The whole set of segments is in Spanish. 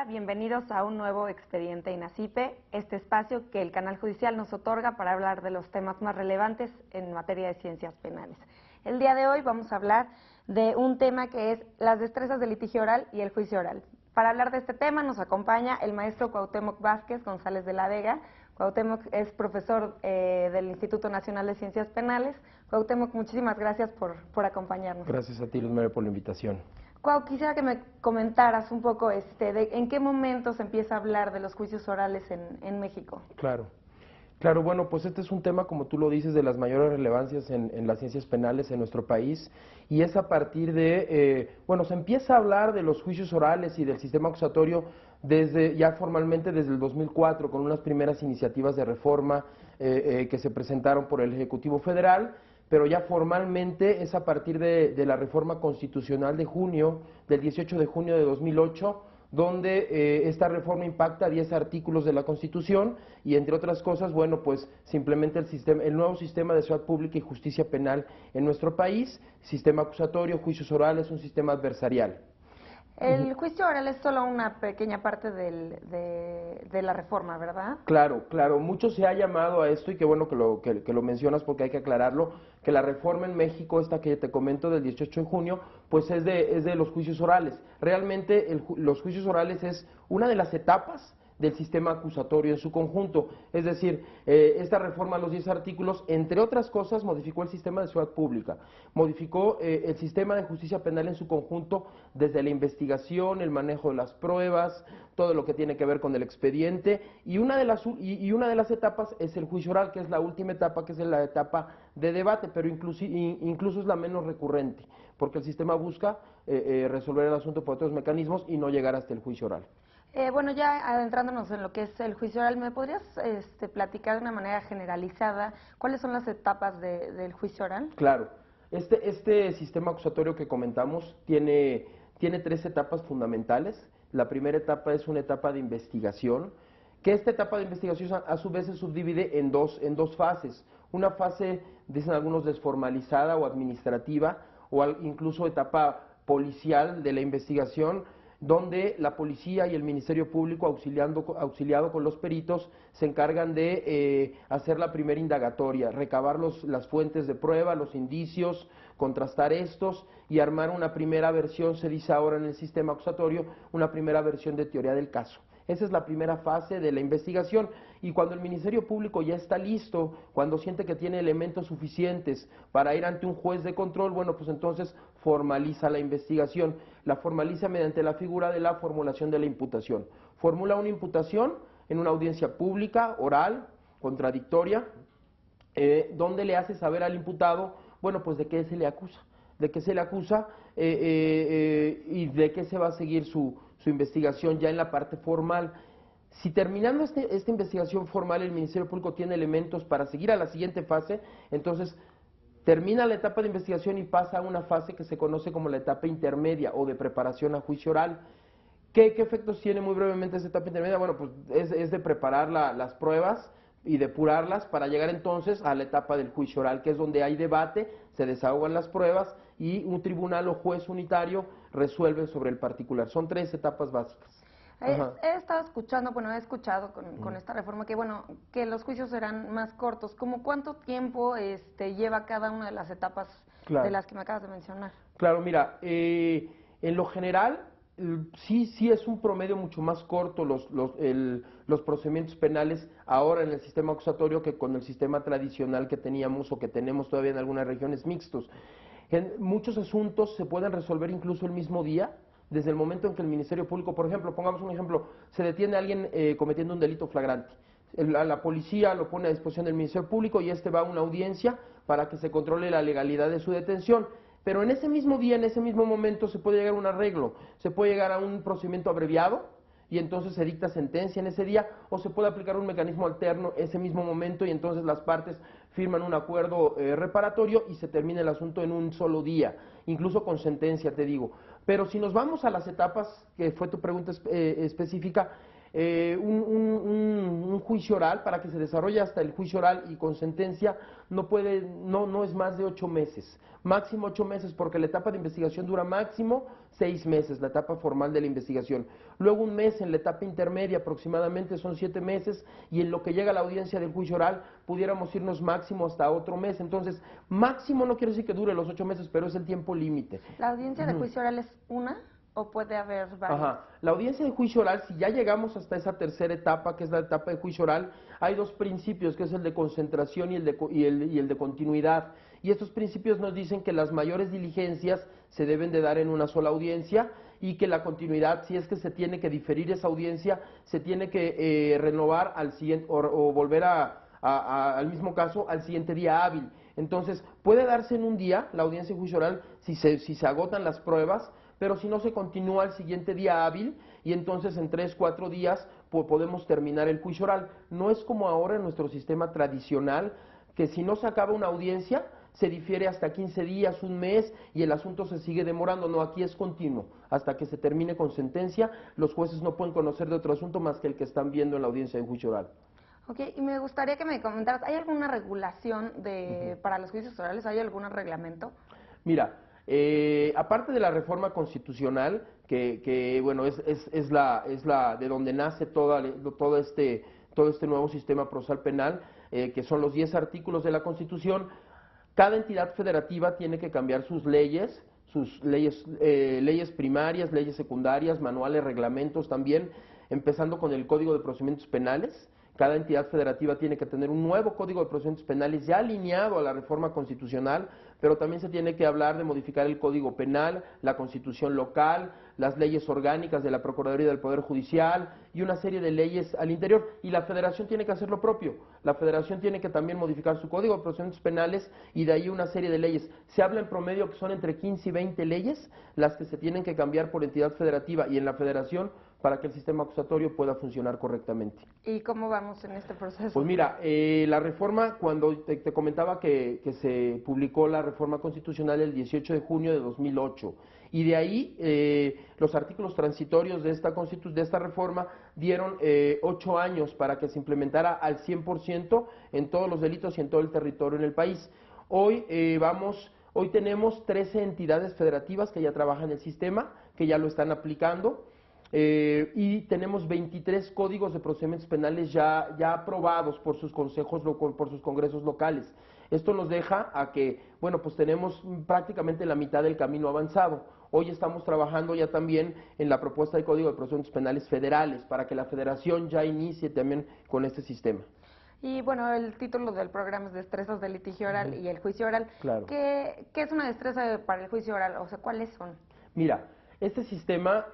Hola, bienvenidos a un nuevo Expediente INACIPE, este espacio que el Canal Judicial nos otorga para hablar de los temas más relevantes en materia de ciencias penales. El día de hoy vamos a hablar de un tema que es las destrezas del litigio oral y el juicio oral. Para hablar de este tema nos acompaña el maestro Cuauhtémoc Vázquez González de la Vega. Cuauhtémoc es profesor del Instituto Nacional de Ciencias Penales. Cuauhtémoc, muchísimas gracias por acompañarnos. Gracias a ti, Luz María, por la invitación. Cuau, quisiera que me comentaras un poco de en qué momento se empieza a hablar de los juicios orales en México. Claro, bueno, pues este es un tema, como tú lo dices, de las mayores relevancias en las ciencias penales en nuestro país, y es a partir de, bueno, se empieza a hablar de los juicios orales y del sistema acusatorio ya formalmente desde el 2004, con unas primeras iniciativas de reforma que se presentaron por el Ejecutivo Federal, pero ya formalmente es a partir de la reforma constitucional del 18 de junio de 2008, donde esta reforma impacta 10 artículos de la Constitución y, entre otras cosas, bueno, pues se implementa el nuevo sistema de seguridad pública y justicia penal en nuestro país, sistema acusatorio, juicios orales, un sistema adversarial. El juicio oral es solo una pequeña parte de la reforma, ¿verdad? Claro, mucho se ha llamado a esto, y qué bueno que lo mencionas porque hay que aclararlo, que la reforma en México, esta que te comento del 18 de junio, pues es de los juicios orales. Realmente los juicios orales es una de las etapas del sistema acusatorio en su conjunto. Es decir, esta reforma a los 10 artículos, entre otras cosas, modificó el sistema de seguridad pública, modificó el sistema de justicia penal en su conjunto, desde la investigación, el manejo de las pruebas, todo lo que tiene que ver con el expediente, y una de las etapas es el juicio oral, que es la última etapa, que es la etapa de debate, pero incluso es la menos recurrente, porque el sistema busca resolver el asunto por otros mecanismos y no llegar hasta el juicio oral. Bueno, ya adentrándonos en lo que es el juicio oral, ¿me podrías platicar de una manera generalizada cuáles son las etapas del juicio oral? Claro, este sistema acusatorio que comentamos tiene 3 etapas fundamentales. La primera etapa es una etapa de investigación, que esta etapa de investigación a su vez se subdivide en dos fases. Una fase, dicen algunos, desformalizada o administrativa, o incluso etapa policial de la investigación, donde la policía y el Ministerio Público, auxiliado con los peritos, se encargan de hacer la primera indagatoria, recabar las fuentes de prueba, los indicios, contrastar estos y armar una primera versión, se dice ahora en el sistema acusatorio, una primera versión de teoría del caso. Esa es la primera fase de la investigación, y cuando el Ministerio Público ya está listo, cuando siente que tiene elementos suficientes para ir ante un juez de control, bueno, pues entonces formaliza la investigación. La formaliza mediante la figura de la formulación de la imputación. Formula una imputación en una audiencia pública, oral, contradictoria, donde le hace saber al imputado, bueno, pues de qué se le acusa, y de qué se va a seguir su investigación ya en la parte formal. Si terminando esta investigación formal el Ministerio Público tiene elementos para seguir a la siguiente fase, entonces termina la etapa de investigación y pasa a una fase que se conoce como la etapa intermedia o de preparación a juicio oral. ¿Qué efectos tiene muy brevemente esa etapa intermedia? Bueno, pues es de preparar las pruebas y depurarlas para llegar entonces a la etapa del juicio oral, que es donde hay debate, se desahogan las pruebas y un tribunal o juez unitario resuelve sobre el particular. Son 3 etapas básicas. He estado escuchando, bueno, he escuchado con esta reforma que los juicios serán más cortos. ¿Cómo cuánto tiempo lleva cada una de las etapas de las que me acabas de mencionar? Claro, mira, en lo general sí es un promedio mucho más corto los procedimientos penales ahora en el sistema acusatorio que con el sistema tradicional que teníamos o que tenemos todavía en algunas regiones mixtos. En muchos asuntos se pueden resolver incluso el mismo día, desde el momento en que el Ministerio Público, por ejemplo, pongamos un ejemplo, se detiene a alguien cometiendo un delito flagrante. La policía lo pone a disposición del Ministerio Público y va a una audiencia para que se controle la legalidad de su detención. Pero en ese mismo día, en ese mismo momento, se puede llegar a un arreglo, se puede llegar a un procedimiento abreviado y entonces se dicta sentencia en ese día, o se puede aplicar un mecanismo alterno ese mismo momento y entonces las partes firman un acuerdo reparatorio y se termina el asunto en un solo día, incluso con sentencia, te digo. Pero si nos vamos a las etapas, que fue tu pregunta específica, un juicio oral, para que se desarrolle hasta el juicio oral y con sentencia, no es más de 8 meses, máximo 8 meses, porque la etapa de investigación dura máximo 6 meses, la etapa formal de la investigación. Luego 1 mes en la etapa intermedia, aproximadamente son 7 meses, y en lo que llega a la audiencia del juicio oral, pudiéramos irnos máximo hasta otro mes. Entonces, máximo no quiere decir que dure los 8 meses, pero es el tiempo límite. ¿La audiencia de juicio oral es una o puede haber varias? Ajá. La audiencia de juicio oral, si ya llegamos hasta esa tercera etapa, que es la etapa de juicio oral, hay 2 principios, que es el de concentración y el de continuidad. Y estos principios nos dicen que las mayores diligencias se deben de dar en una sola audiencia, y que la continuidad, si es que se tiene que diferir esa audiencia, se tiene que renovar al siguiente, o volver al mismo caso al siguiente día hábil. Entonces, puede darse en un día la audiencia de juicio oral si se agotan las pruebas, pero si no, se continúa al siguiente día hábil, y entonces en 3, 4 días podemos terminar el juicio oral. No es como ahora en nuestro sistema tradicional, que si no se acaba una audiencia, se difiere hasta 15 días, 1 mes, y el asunto se sigue demorando. No, aquí es continuo, hasta que se termine con sentencia. Los jueces no pueden conocer de otro asunto más que el que están viendo en la audiencia de juicio oral. Ok, y me gustaría que me comentaras, ¿hay alguna regulación para los juicios orales? ¿Hay algún reglamento? Mira, aparte de la reforma constitucional, que bueno, es la de donde nace todo este nuevo sistema procesal penal, que son los 10 artículos de la Constitución. Cada entidad federativa tiene que cambiar sus leyes primarias, leyes secundarias, manuales, reglamentos también, empezando con el Código de Procedimientos Penales. Cada entidad federativa tiene que tener un nuevo Código de Procedimientos Penales ya alineado a la reforma constitucional, pero también se tiene que hablar de modificar el Código Penal, la Constitución local, las leyes orgánicas de la Procuraduría del Poder Judicial y una serie de leyes al interior. Y la Federación tiene que hacer lo propio. La Federación tiene que también modificar su Código de Procedimientos Penales, y de ahí una serie de leyes. Se habla en promedio que son entre 15 y 20 leyes las que se tienen que cambiar por entidad federativa y en la Federación, para que el sistema acusatorio pueda funcionar correctamente. ¿Y cómo vamos en este proceso? Pues mira, la reforma, cuando te comentaba que se publicó la reforma constitucional el 18 de junio de 2008, y de ahí los artículos transitorios de esta reforma dieron 8 años para que se implementara al 100% en todos los delitos y en todo el territorio en el país. Hoy tenemos 13 entidades federativas que ya trabajan en el sistema, que ya lo están aplicando. Y tenemos 23 códigos de procedimientos penales ya aprobados por sus por sus congresos locales. Esto nos deja a que, bueno, pues tenemos prácticamente la mitad del camino avanzado. Hoy estamos trabajando ya también en la propuesta de Código de Procedimientos Penales federales, para que la Federación ya inicie también con este sistema. Y bueno, el título del programa es Destrezas del litigio oral y el juicio oral. Claro. ¿Qué es una destreza para el juicio oral? O sea, ¿cuáles son? Mira, este sistema,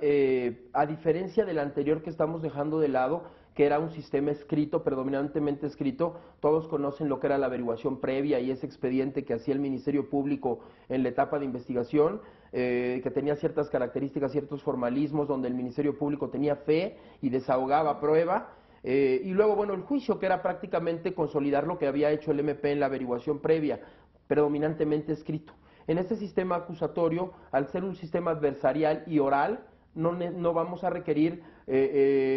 a diferencia del anterior que estamos dejando de lado, que era un sistema escrito, predominantemente escrito, todos conocen lo que era la averiguación previa y ese expediente que hacía el Ministerio Público en la etapa de investigación, que tenía ciertas características, ciertos formalismos, donde el Ministerio Público tenía fe y desahogaba prueba. Y luego, bueno, el juicio, que era prácticamente consolidar lo que había hecho el MP en la averiguación previa, predominantemente escrito. En este sistema acusatorio, al ser un sistema adversarial y oral, no vamos a requerir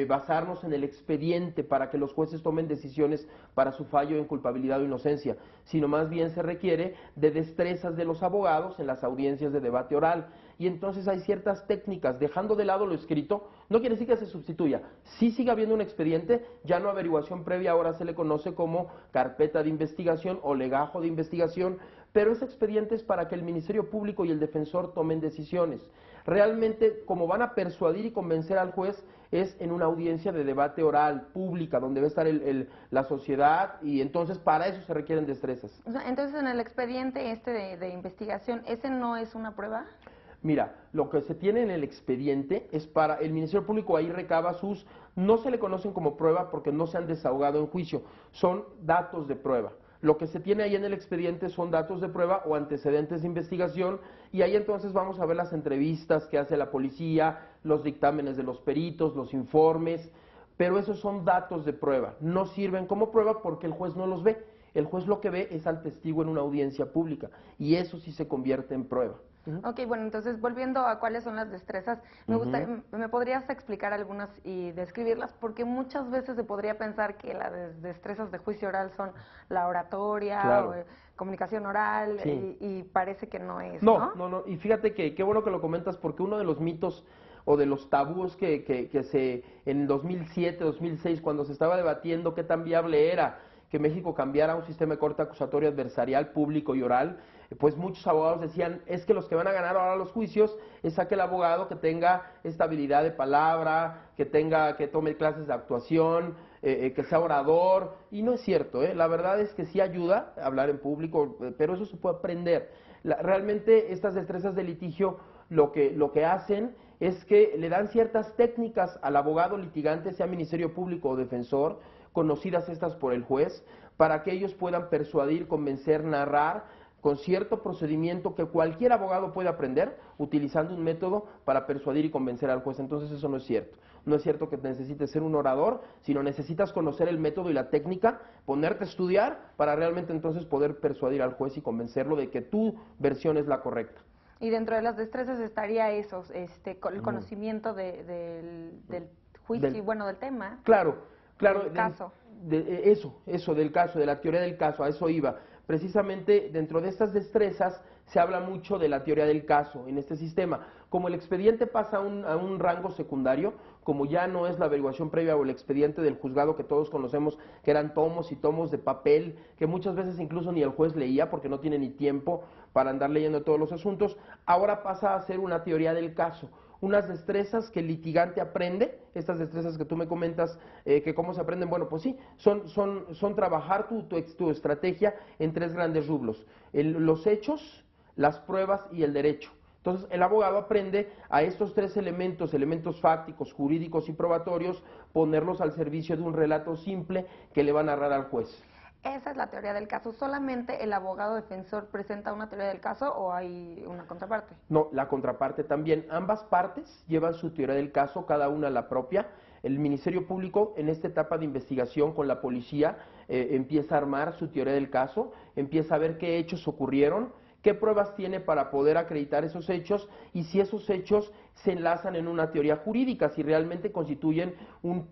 basarnos en el expediente para que los jueces tomen decisiones para su fallo en culpabilidad o inocencia, sino más bien se requiere de destrezas de los abogados en las audiencias de debate oral. Y entonces hay ciertas técnicas, dejando de lado lo escrito, no quiere decir que se sustituya, sí sigue habiendo un expediente, ya no averiguación previa, ahora se le conoce como carpeta de investigación o legajo de investigación, pero ese expediente es para que el Ministerio Público y el defensor tomen decisiones. Realmente, como van a persuadir y convencer al juez, es en una audiencia de debate oral, pública, donde va a estar la sociedad, y entonces para eso se requieren destrezas. Entonces, en el expediente de investigación, ¿ese no es una prueba? Mira, lo que se tiene en el expediente es para el Ministerio Público, ahí recaba no se le conocen como prueba porque no se han desahogado en juicio, son datos de prueba. Lo que se tiene ahí en el expediente son datos de prueba o antecedentes de investigación, y ahí entonces vamos a ver las entrevistas que hace la policía, los dictámenes de los peritos, los informes, pero esos son datos de prueba, no sirven como prueba porque el juez no los ve. El juez lo que ve es al testigo en una audiencia pública, y eso sí se convierte en prueba. Ok, bueno, entonces volviendo a cuáles son las destrezas, ¿me podrías explicar algunas y describirlas? Porque muchas veces se podría pensar que las destrezas de juicio oral son la oratoria, Claro. o, comunicación oral, Sí. y parece que no es, No, ¿no? no, no. Y fíjate que qué bueno que lo comentas porque uno de los mitos o de los tabús que se en 2007, 2006, cuando se estaba debatiendo qué tan viable era que México cambiara a un sistema de corte acusatorio adversarial público y oral, pues muchos abogados decían, es que los que van a ganar ahora los juicios es aquel abogado que tenga estabilidad de palabra, que tome clases de actuación, que sea orador, y no es cierto, la verdad es que sí ayuda a hablar en público, pero eso se puede aprender. Realmente estas destrezas de litigio lo que hacen es que le dan ciertas técnicas al abogado litigante, sea Ministerio Público o defensor, conocidas estas por el juez, para que ellos puedan persuadir, convencer, narrar con cierto procedimiento que cualquier abogado puede aprender utilizando un método para persuadir y convencer al juez. Entonces eso no es cierto. No es cierto que necesites ser un orador, sino necesitas conocer el método y la técnica, ponerte a estudiar para realmente entonces poder persuadir al juez y convencerlo de que tu versión es la correcta. Y dentro de las destrezas estaría eso, el conocimiento del juicio, Del, bueno, del tema, claro, claro, del caso. eso, del caso, de la teoría del caso, a eso iba. Precisamente dentro de estas destrezas se habla mucho de la teoría del caso en este sistema. Como el expediente pasa a un rango secundario, como ya no es la averiguación previa o el expediente del juzgado que todos conocemos, que eran tomos y tomos de papel, que muchas veces incluso ni el juez leía porque no tiene ni tiempo para andar leyendo todos los asuntos, ahora pasa a ser una teoría del caso, unas destrezas que el litigante aprende, estas destrezas que tú me comentas, que cómo se aprenden, bueno, pues sí, son trabajar tu estrategia en tres grandes rubros, los hechos, las pruebas y el derecho. Entonces, el abogado aprende a estos tres elementos, elementos fácticos, jurídicos y probatorios, ponerlos al servicio de un relato simple que le va a narrar al juez. Esa es la teoría del caso. ¿Solamente el abogado defensor presenta una teoría del caso o hay una contraparte? No, la contraparte también. Ambas partes llevan su teoría del caso, cada una la propia. El Ministerio Público en esta etapa de investigación con la policía empieza a armar su teoría del caso, empieza a ver qué hechos ocurrieron, qué pruebas tiene para poder acreditar esos hechos y si esos hechos se enlazan en una teoría jurídica, si realmente constituyen un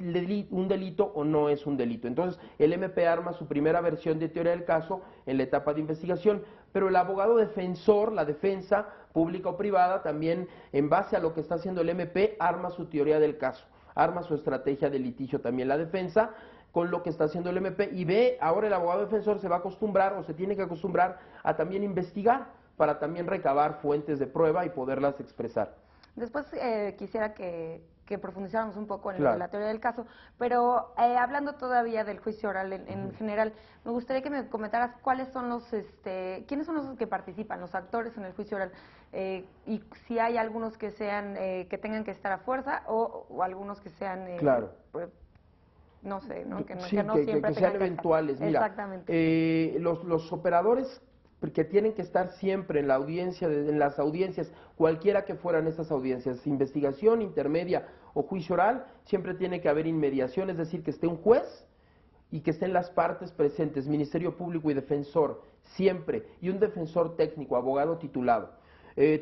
delito o no es un delito. Entonces, el MP arma su primera versión de teoría del caso en la etapa de investigación, pero el abogado defensor, la defensa pública o privada, también en base a lo que está haciendo el MP, arma su teoría del caso, arma su estrategia de litigio también la defensa, con lo que está haciendo el MP y ve, ahora el abogado defensor se va a acostumbrar o se tiene que acostumbrar a también investigar para también recabar fuentes de prueba y poderlas expresar. Después quisiera que profundizáramos un poco en Claro. la teoría del caso, pero hablando todavía del juicio oral en general, me gustaría que me comentaras cuáles son quiénes son los que participan, los actores en el juicio oral, y si hay algunos que sean, que tengan que estar a fuerza o algunos que sean, Claro. pues, no sé, ¿no? Sí, que no siempre sean tengan que estar. eventuales. Mira, Exactamente. los operadores que tienen que estar siempre en la audiencia, en las audiencias, cualquiera que fueran estas audiencias, investigación, intermedia o juicio oral, siempre tiene que haber inmediación, es decir, que esté un juez y que estén las partes presentes, Ministerio Público y defensor, siempre, y un defensor técnico, abogado titulado.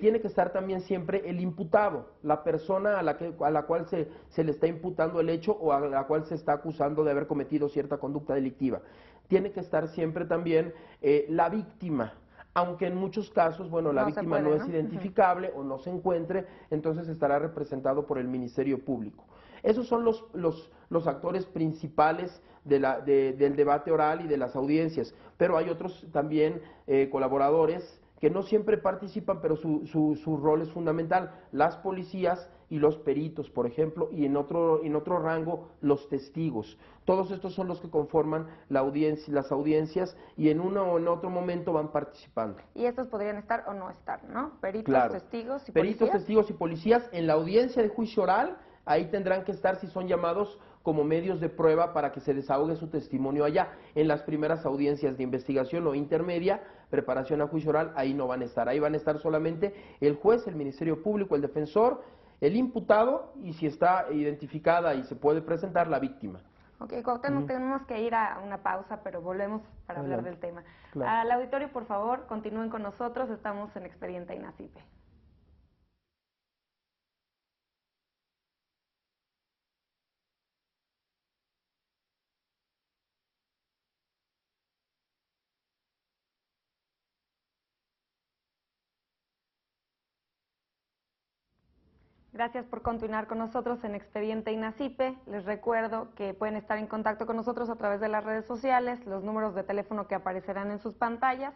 Tiene que estar también siempre el imputado, la persona a la cual se le está imputando el hecho o a la cual se está acusando de haber cometido cierta conducta delictiva. Tiene que estar siempre también la víctima, aunque en muchos casos, bueno, la víctima no es identificable o no se encuentre, entonces estará representado por el Ministerio Público. Esos son los actores principales del debate oral y de las audiencias, pero hay otros también colaboradores que no siempre participan, pero su rol es fundamental. Las policías y los peritos, por ejemplo, y en otro rango, los testigos. Todos estos son los que conforman las audiencias y en uno o en otro momento van participando. Y estos podrían estar o no estar, ¿no? Peritos, claro. testigos y peritos, policías. Testigos y policías en la audiencia de juicio oral, ahí tendrán que estar si son llamados como medios de prueba para que se desahogue su testimonio allá. En las primeras audiencias de investigación o intermedia, preparación a juicio oral, ahí no van a estar. Ahí van a estar solamente el juez, el Ministerio Público, el defensor, el imputado y si está identificada y se puede presentar la víctima. Ok, tenemos que ir a una pausa, pero volvemos para hablar del tema. Claro. Al auditorio, por favor, continúen con nosotros, estamos en Expediente INACIPE. Gracias por continuar con nosotros en Expediente INACIPE. Les recuerdo que pueden estar en contacto con nosotros a través de las redes sociales, los números de teléfono que aparecerán en sus pantallas,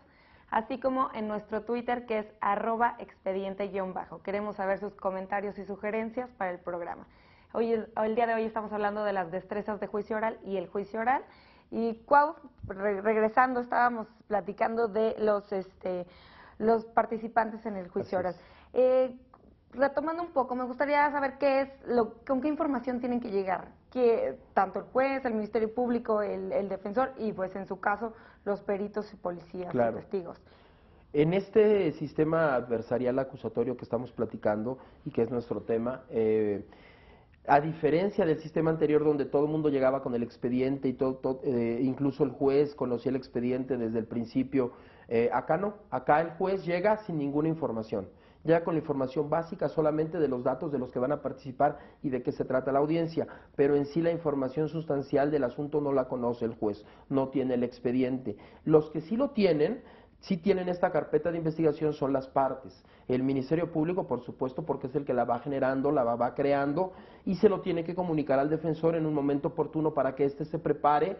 así como en nuestro Twitter, que es @expediente_. Queremos saber sus comentarios y sugerencias para el programa. El día de hoy estamos hablando de las destrezas de juicio oral y el juicio oral. Y Cuau, regresando, estábamos platicando de los participantes en el juicio oral. Retomando un poco, me gustaría saber con qué información tienen que llegar, que tanto el juez, el Ministerio Público, el defensor y, pues, en su caso, los peritos y policías y testigos. En este sistema adversarial acusatorio que estamos platicando y que es nuestro tema, a diferencia del sistema anterior donde todo el mundo llegaba con el expediente y incluso el juez conocía el expediente desde el principio, acá no, acá el juez llega sin ninguna información. Ya con la información básica solamente de los datos de los que van a participar y de qué se trata la audiencia, pero en sí la información sustancial del asunto no la conoce el juez, no tiene el expediente. Los que sí lo tienen, sí tienen esta carpeta de investigación son las partes. El Ministerio Público, por supuesto, porque es el que la va generando, la va creando y se lo tiene que comunicar al defensor en un momento oportuno para que éste se prepare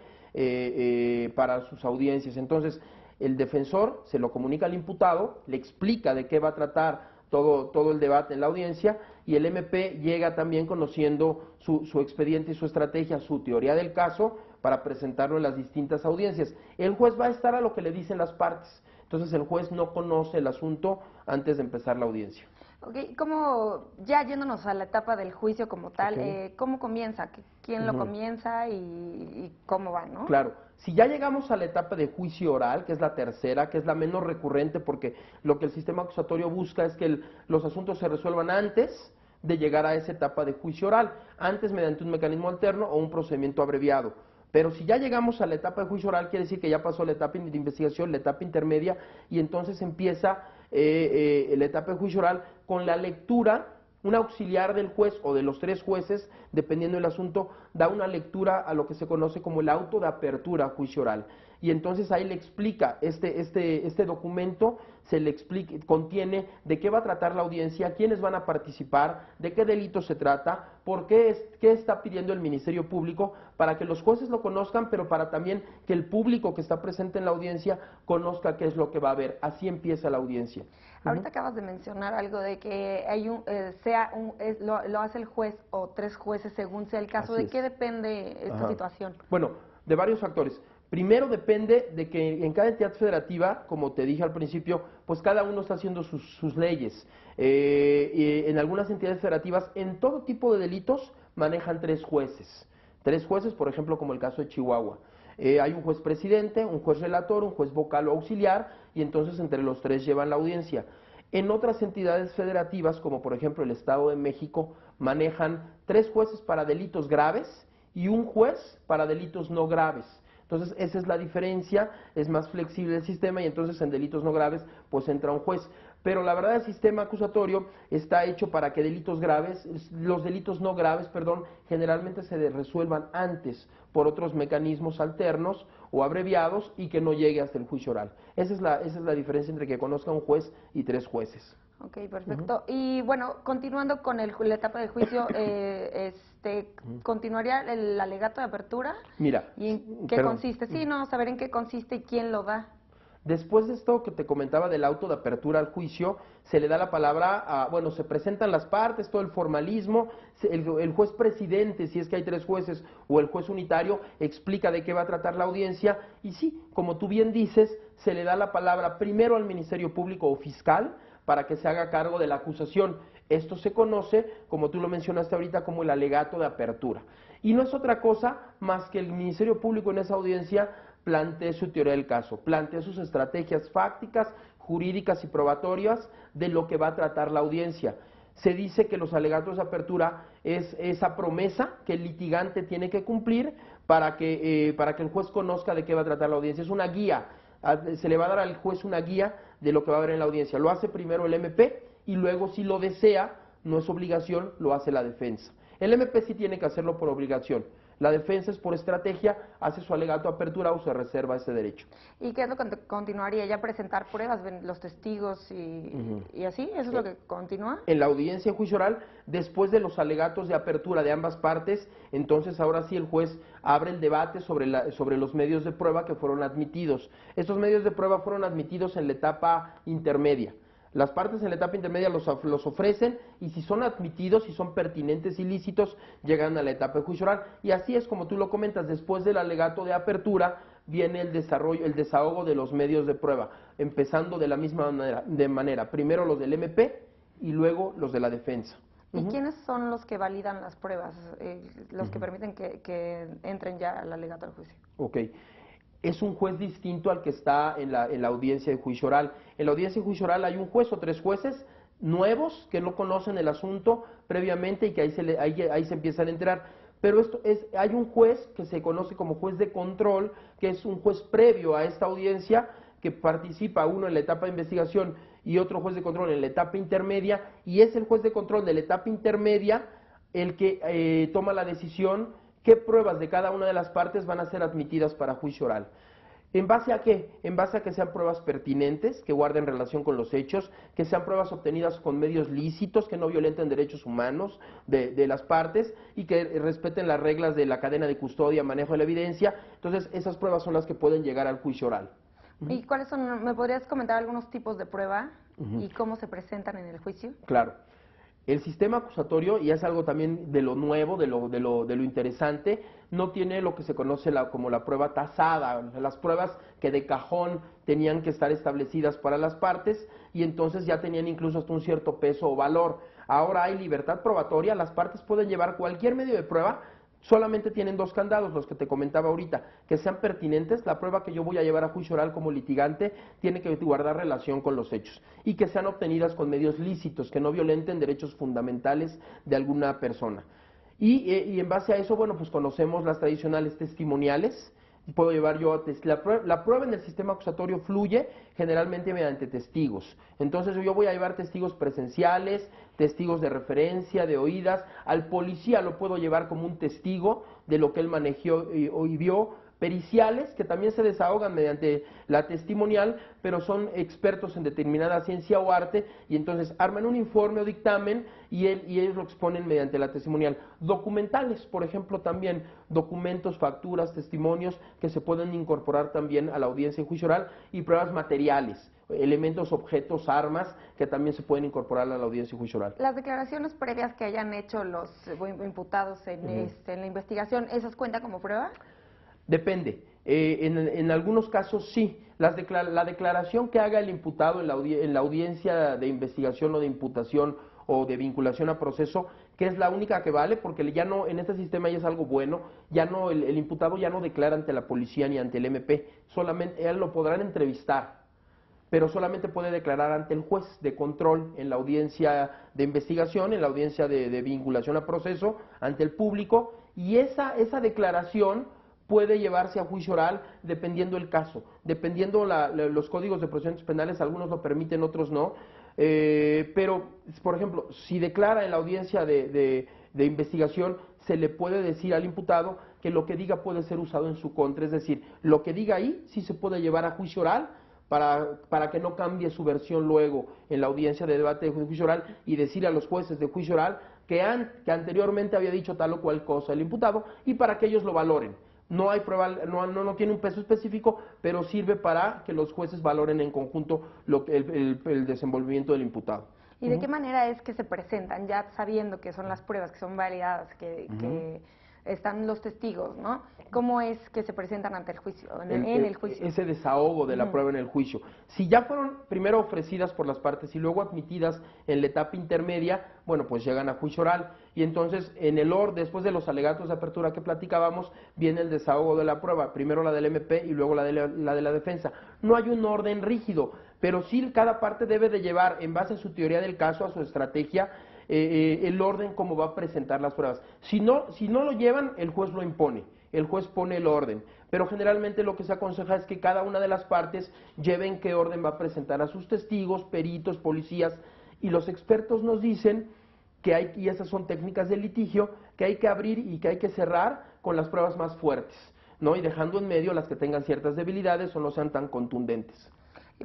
para sus audiencias. Entonces, el defensor se lo comunica al imputado, le explica de qué va a tratar todo el debate en la audiencia y el MP llega también conociendo su expediente y su estrategia, su teoría del caso para presentarlo en las distintas audiencias. El juez va a estar a lo que le dicen las partes, entonces el juez no conoce el asunto antes de empezar la audiencia. Ok, ya yéndonos a la etapa del juicio como tal, ¿cómo comienza? ¿Quién lo comienza y cómo va, no? Claro, si ya llegamos a la etapa de juicio oral, que es la tercera, que es la menos recurrente porque lo que el sistema acusatorio busca es que los asuntos se resuelvan antes de llegar a esa etapa de juicio oral, antes mediante un mecanismo alterno o un procedimiento abreviado. Pero si ya llegamos a la etapa de juicio oral, quiere decir que ya pasó la etapa de investigación, la etapa intermedia, y entonces empieza la etapa de juicio oral con la lectura. Un auxiliar del juez o de los tres jueces, dependiendo del asunto, da una lectura a lo que se conoce como el auto de apertura a juicio oral. Y entonces ahí le explica, este documento contiene de qué va a tratar la audiencia, quiénes van a participar, de qué delito se trata, qué está pidiendo el Ministerio Público, para que los jueces lo conozcan, pero para también que el público que está presente en la audiencia conozca qué es lo que va a haber. Así empieza la audiencia. Ahorita acabas de mencionar algo de que hay lo hace el juez o tres jueces según sea el caso. ¿De qué depende esta situación? Bueno, de varios factores. Primero depende de que en cada entidad federativa, como te dije al principio, pues cada uno está haciendo sus leyes. En algunas entidades federativas, en todo tipo de delitos, manejan tres jueces. Tres jueces, por ejemplo, como el caso de Chihuahua. Hay un juez presidente, un juez relator, un juez vocal o auxiliar, y entonces entre los tres llevan la audiencia. En otras entidades federativas, como por ejemplo el Estado de México, manejan tres jueces para delitos graves y un juez para delitos no graves. Entonces, esa es la diferencia, es más flexible el sistema y entonces en delitos no graves, pues entra un juez. Pero la verdad el sistema acusatorio está hecho para que los delitos no graves, generalmente se resuelvan antes por otros mecanismos alternos o abreviados y que no llegue hasta el juicio oral. Esa es la diferencia entre que conozca un juez y tres jueces. Ok, perfecto. Y bueno, continuando con la etapa del juicio, ¿continuaría el alegato de apertura? Mira. ¿Y en qué consiste? Sí, saber en qué consiste y quién lo da. Después de esto que te comentaba del auto de apertura al juicio, se le da la palabra se presentan las partes, todo el formalismo, el juez presidente, si es que hay tres jueces, o el juez unitario, explica de qué va a tratar la audiencia, y sí, como tú bien dices, se le da la palabra primero al Ministerio Público o fiscal, para que se haga cargo de la acusación. Esto se conoce, como tú lo mencionaste ahorita, como el alegato de apertura. Y no es otra cosa más que el Ministerio Público en esa audiencia plantee su teoría del caso, plantee sus estrategias fácticas, jurídicas y probatorias de lo que va a tratar la audiencia. Se dice que los alegatos de apertura es esa promesa que el litigante tiene que cumplir para que el juez conozca de qué va a tratar la audiencia. Es una guía, se le va a dar al juez una guía de lo que va a haber en la audiencia. Lo hace primero el MP y luego, si lo desea, no es obligación, lo hace la defensa. El MP sí tiene que hacerlo por obligación. La defensa es por estrategia, hace su alegato de apertura o se reserva ese derecho. ¿Y qué es lo que continuaría? ¿Ya presentar pruebas, los testigos y así? ¿Eso es lo que continúa? En la audiencia en juicio oral, después de los alegatos de apertura de ambas partes, entonces ahora sí el juez abre el debate sobre los medios de prueba que fueron admitidos. Estos medios de prueba fueron admitidos en la etapa intermedia. Las partes en la etapa intermedia los ofrecen y si son admitidos, si son pertinentes y lícitos, llegan a la etapa de juicio oral. Y así es como tú lo comentas, después del alegato de apertura viene el desahogo de los medios de prueba, empezando de la misma manera, primero los del MP y luego los de la defensa. ¿Y quiénes son los que validan las pruebas, los que permiten que entren ya al alegato del juicio? Ok. Es un juez distinto al que está en la audiencia de juicio oral. En la audiencia de juicio oral hay un juez o 3 jueces nuevos que no conocen el asunto previamente y que ahí se empiezan a enterar. Pero hay un juez que se conoce como juez de control, que es un juez previo a esta audiencia, que participa uno en la etapa de investigación y otro juez de control en la etapa intermedia, y es el juez de control de la etapa intermedia el que toma la decisión qué pruebas de cada una de las partes van a ser admitidas para juicio oral. ¿En base a qué? En base a que sean pruebas pertinentes, que guarden relación con los hechos, que sean pruebas obtenidas con medios lícitos, que no violenten derechos humanos de las partes y que respeten las reglas de la cadena de custodia, manejo de la evidencia. Entonces, esas pruebas son las que pueden llegar al juicio oral. ¿Y cuáles son? ¿Me podrías comentar algunos tipos de prueba y cómo se presentan en el juicio? Claro. El sistema acusatorio, y es algo también de lo nuevo, de lo interesante, no tiene lo que se conoce como la prueba tasada, las pruebas que de cajón tenían que estar establecidas para las partes y entonces ya tenían incluso hasta un cierto peso o valor. Ahora hay libertad probatoria, las partes pueden llevar cualquier medio de prueba. Solamente tienen 2 candados, los que te comentaba ahorita, que sean pertinentes, la prueba que yo voy a llevar a juicio oral como litigante tiene que guardar relación con los hechos, y que sean obtenidas con medios lícitos, que no violenten derechos fundamentales de alguna persona. Y en base a eso, bueno, pues conocemos las tradicionales testimoniales. Puedo llevar yo, la prueba en el sistema acusatorio fluye generalmente mediante testigos. Entonces yo voy a llevar testigos presenciales, testigos de referencia, de oídas. Al policía lo puedo llevar como un testigo de lo que él manejó y vio. Periciales, que también se desahogan mediante la testimonial, pero son expertos en determinada ciencia o arte, y entonces arman un informe o dictamen y ellos lo exponen mediante la testimonial. Documentales, por ejemplo, también documentos, facturas, testimonios que se pueden incorporar también a la audiencia en juicio oral, y pruebas materiales, elementos, objetos, armas, que también se pueden incorporar a la audiencia en juicio oral. Las declaraciones previas que hayan hecho los imputados en la investigación, ¿esas cuentan como prueba? Depende. En algunos casos sí. La declaración que haga el imputado en la audiencia de investigación o de imputación o de vinculación a proceso, que es la única que vale, porque ya no, en este sistema ya es algo bueno, ya no, el imputado ya no declara ante la policía ni ante el MP, solamente él lo podrán entrevistar, pero solamente puede declarar ante el juez de control en la audiencia de investigación, en la audiencia de vinculación a proceso, ante el público, y esa declaración puede llevarse a juicio oral dependiendo el caso, dependiendo los códigos de procedimientos penales, algunos lo permiten, otros no, pero, por ejemplo, si declara en la audiencia de investigación, se le puede decir al imputado que lo que diga puede ser usado en su contra, es decir, lo que diga ahí sí se puede llevar a juicio oral para que no cambie su versión luego en la audiencia de debate de juicio oral y decir a los jueces de juicio oral que anteriormente había dicho tal o cual cosa el imputado y para que ellos lo valoren. No hay prueba, no tiene un peso específico, pero sirve para que los jueces valoren en conjunto el desenvolvimiento del imputado. ¿Y de qué manera es que se presentan, ya sabiendo que son las pruebas, que son validadas, que están los testigos, ¿no? ¿Cómo es que se presentan ante el juicio, en el juicio? Ese desahogo de la prueba en el juicio. Si ya fueron primero ofrecidas por las partes y luego admitidas en la etapa intermedia, bueno, pues llegan a juicio oral. Y entonces, después de los alegatos de apertura que platicábamos, viene el desahogo de la prueba. Primero la del MP y luego la de la defensa. No hay un orden rígido, pero sí cada parte debe de llevar, en base a su teoría del caso, a su estrategia, el orden como va a presentar las pruebas. Si no lo llevan, el juez lo impone, el juez pone el orden, pero generalmente lo que se aconseja es que cada una de las partes lleve en qué orden va a presentar a sus testigos, peritos, policías, y los expertos nos dicen que y esas son técnicas de litigio, que hay que abrir y que hay que cerrar con las pruebas más fuertes, ¿no? Y dejando en medio las que tengan ciertas debilidades o no sean tan contundentes.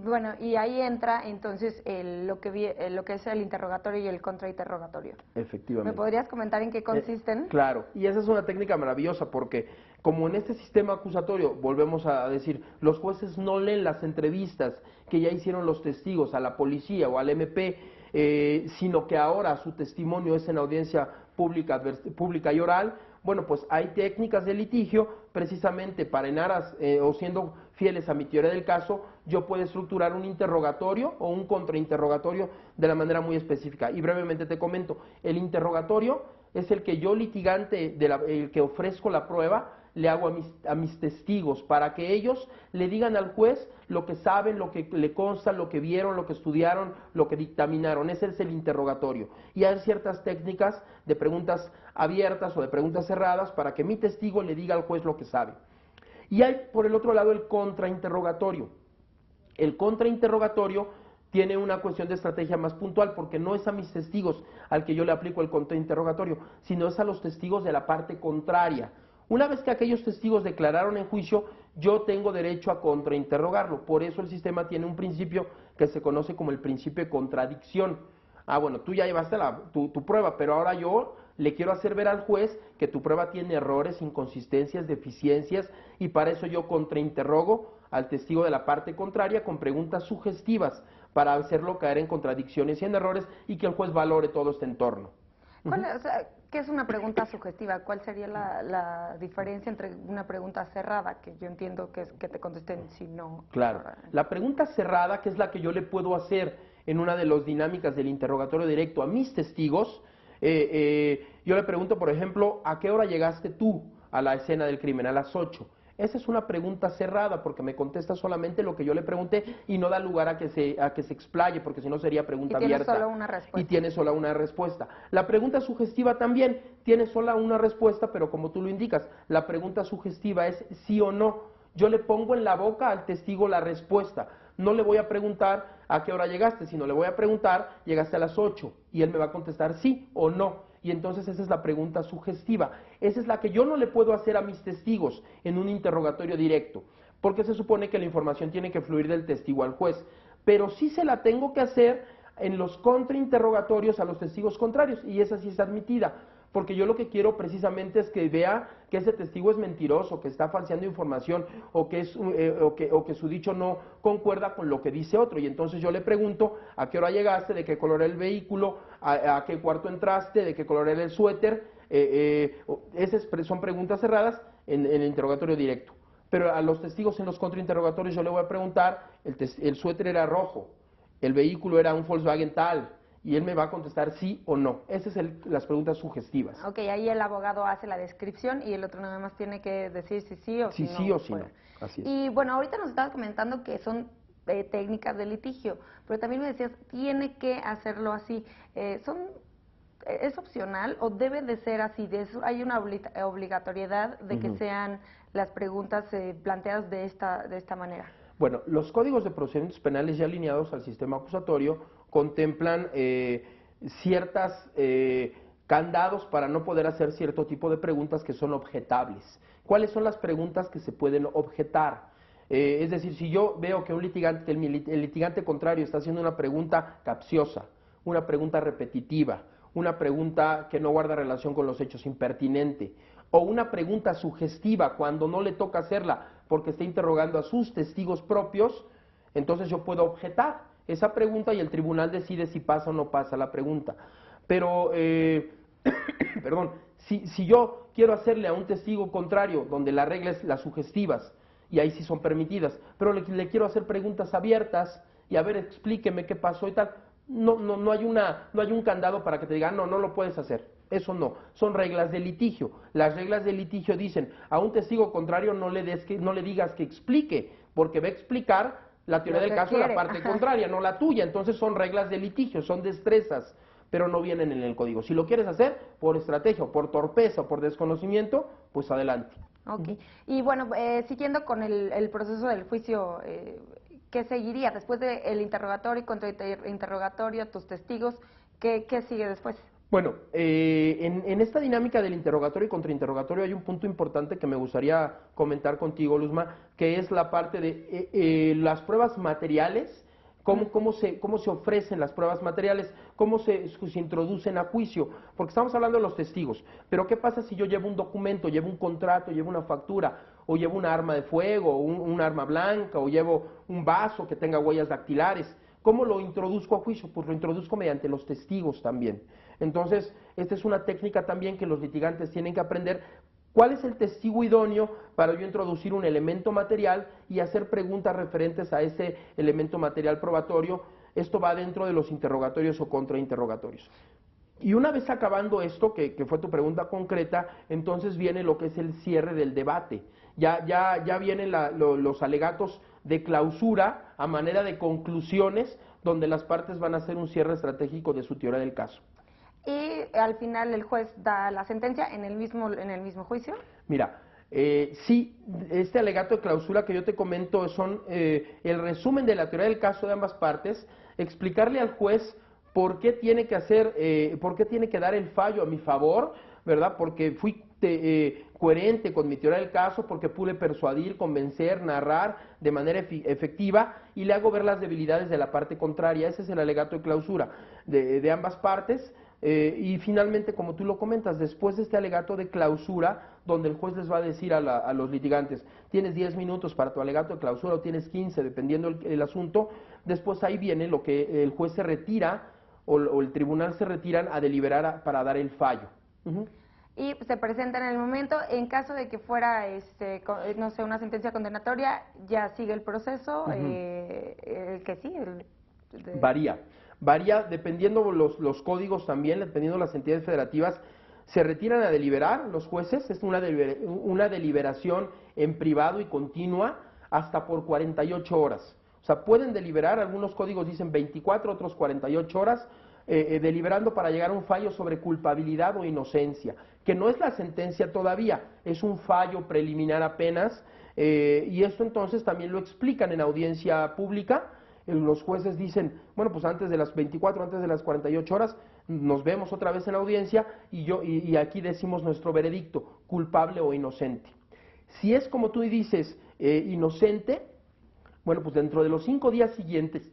Bueno, y ahí entra entonces lo que es el interrogatorio y el contrainterrogatorio. Efectivamente. ¿Me podrías comentar en qué consisten? Claro, y esa es una técnica maravillosa porque como en este sistema acusatorio, volvemos a decir, los jueces no leen las entrevistas que ya hicieron los testigos a la policía o al MP, sino que ahora su testimonio es en audiencia pública y oral. Bueno, pues hay técnicas de litigio precisamente para en aras o siendo fieles a mi teoría del caso, yo puedo estructurar un interrogatorio o un contrainterrogatorio de la manera muy específica. Y brevemente te comento, el interrogatorio es el que yo litigante, el que ofrezco la prueba, le hago a mis testigos para que ellos le digan al juez lo que saben, lo que le consta, lo que vieron, lo que estudiaron, lo que dictaminaron. Ese es el interrogatorio. Y hay ciertas técnicas de preguntas abiertas o de preguntas cerradas para que mi testigo le diga al juez lo que sabe. Y hay por el otro lado el contrainterrogatorio. El contrainterrogatorio tiene una cuestión de estrategia más puntual porque no es a mis testigos al que yo le aplico el contrainterrogatorio, sino es a los testigos de la parte contraria. Una vez que aquellos testigos declararon en juicio, yo tengo derecho a contrainterrogarlo. Por eso el sistema tiene un principio que se conoce como el principio de contradicción. Ah, bueno, tú ya llevaste tu prueba, pero ahora yo le quiero hacer ver al juez que tu prueba tiene errores, inconsistencias, deficiencias, y para eso yo contrainterrogo al testigo de la parte contraria con preguntas sugestivas para hacerlo caer en contradicciones y en errores y que el juez valore todo este entorno. ¿Qué es una pregunta sugestiva? ¿Cuál sería la diferencia entre una pregunta cerrada, que yo entiendo que es que te contesten si no? Claro, la pregunta cerrada, que es la que yo le puedo hacer en una de las dinámicas del interrogatorio directo a mis testigos, yo le pregunto, por ejemplo, ¿a qué hora llegaste tú a la escena del crimen? A las 8. Esa es una pregunta cerrada porque me contesta solamente lo que yo le pregunté y no da lugar a que se explaye, porque si no sería pregunta abierta. Y tiene solo una respuesta. Y tiene solo una respuesta. La pregunta sugestiva también tiene solo una respuesta, pero como tú lo indicas, la pregunta sugestiva es sí o no. Yo le pongo en la boca al testigo la respuesta. No le voy a preguntar a qué hora llegaste, sino le voy a preguntar, llegaste a las 8, y él me va a contestar sí o no. Y entonces esa es la pregunta sugestiva. Esa es la que yo no le puedo hacer a mis testigos en un interrogatorio directo, porque se supone que la información tiene que fluir del testigo al juez. Pero sí se la tengo que hacer en los contrainterrogatorios a los testigos contrarios, y esa sí es admitida, porque yo lo que quiero precisamente es que vea que ese testigo es mentiroso, que está falseando información o que su dicho no concuerda con lo que dice otro. Y entonces yo le pregunto a qué hora llegaste, de qué color era el vehículo, a qué cuarto entraste, de qué color era el suéter. Esas son preguntas cerradas en el interrogatorio directo. Pero a los testigos en los contrainterrogatorios yo le voy a preguntar, el suéter era rojo, el vehículo era un Volkswagen tal, y él me va a contestar sí o no. Esas son las preguntas sugestivas. Ok, ahí el abogado hace la descripción y el otro nada más tiene que decir si sí o si no. Sí o si no, así es. Y bueno, ahorita nos estabas comentando que son técnicas de litigio, pero también me decías, tiene que hacerlo así. ¿Es opcional o debe de ser así? ¿Hay una obligatoriedad de que sean las preguntas planteadas de esta manera? Bueno, los códigos de procedimientos penales ya alineados al sistema acusatorio contemplan ciertas candados para no poder hacer cierto tipo de preguntas que son objetables. ¿Cuáles son las preguntas que se pueden objetar? Es decir, si yo veo que el litigante contrario está haciendo una pregunta capciosa, una pregunta repetitiva, una pregunta que no guarda relación con los hechos, impertinente, o una pregunta sugestiva cuando no le toca hacerla porque está interrogando a sus testigos propios, entonces yo puedo objetar esa pregunta y el tribunal decide si pasa o no pasa la pregunta. Pero, perdón, si yo quiero hacerle a un testigo contrario, donde la regla es las sugestivas, y ahí sí son permitidas, pero le quiero hacer preguntas abiertas, y a ver, explíqueme qué pasó y tal, no hay un candado para que te digan, no lo puedes hacer. Eso no, son reglas de litigio. Las reglas de litigio dicen, a un testigo contrario no le digas que explique, porque va a explicar la teoría del caso de la parte contraria, no la tuya. Entonces son reglas de litigio, son destrezas, pero no vienen en el código. Si lo quieres hacer por estrategia, o por torpeza, o por desconocimiento, pues adelante. Ok, y bueno, siguiendo con el proceso del juicio, ¿qué seguiría? Después del interrogatorio y contrainterrogatorio, tus testigos, ¿qué sigue después? Bueno, en esta dinámica del interrogatorio y contrainterrogatorio hay un punto importante que me gustaría comentar contigo, Luzma, que es la parte de las pruebas materiales, cómo se ofrecen las pruebas materiales, cómo se introducen a juicio, porque estamos hablando de los testigos, pero ¿qué pasa si yo llevo un documento, llevo un contrato, llevo una factura, o llevo un arma de fuego, o un arma blanca, o llevo un vaso que tenga huellas dactilares? ¿Cómo lo introduzco a juicio? Pues lo introduzco mediante los testigos también. Entonces, esta es una técnica también que los litigantes tienen que aprender. ¿Cuál es el testigo idóneo para yo introducir un elemento material y hacer preguntas referentes a ese elemento material probatorio? Esto va dentro de los interrogatorios o contrainterrogatorios. Y una vez acabando esto, que fue tu pregunta concreta, entonces viene lo que es el cierre del debate. Ya vienen los alegatos de clausura a manera de conclusiones, donde las partes van a hacer un cierre estratégico de su teoría del caso. Y al final el juez da la sentencia en el mismo juicio. Mira, sí, este alegato de clausura que yo te comento son el resumen de la teoría del caso de ambas partes, explicarle al juez por qué tiene que por qué tiene que dar el fallo a mi favor, ¿verdad? Porque fui coherente con mi teoría del caso, porque pude persuadir, convencer, narrar de manera efectiva y le hago ver las debilidades de la parte contraria. Ese es el alegato de clausura de ambas partes. Y finalmente, como tú lo comentas, después de este alegato de clausura, donde el juez les va a decir a los litigantes, tienes 10 minutos para tu alegato de clausura o tienes 15, dependiendo el asunto, después ahí viene lo que el juez se retira o el tribunal se retiran a deliberar para dar el fallo. Y se presenta en el momento. En caso de que fuera, no sé, una sentencia condenatoria, ya sigue el proceso, que sí. Varía dependiendo los códigos también, dependiendo las entidades federativas, se retiran a deliberar los jueces, es una deliberación en privado y continua hasta por 48 horas. O sea, pueden deliberar, algunos códigos dicen 24, otros 48 horas, deliberando para llegar a un fallo sobre culpabilidad o inocencia, que no es la sentencia todavía, es un fallo preliminar apenas, y esto entonces también lo explican en audiencia pública. Los jueces dicen, bueno, pues antes de las 24, antes de las 48 horas, nos vemos otra vez en la audiencia y aquí decimos nuestro veredicto, culpable o inocente. Si es como tú dices, inocente, bueno, pues dentro de los 5 días siguientes,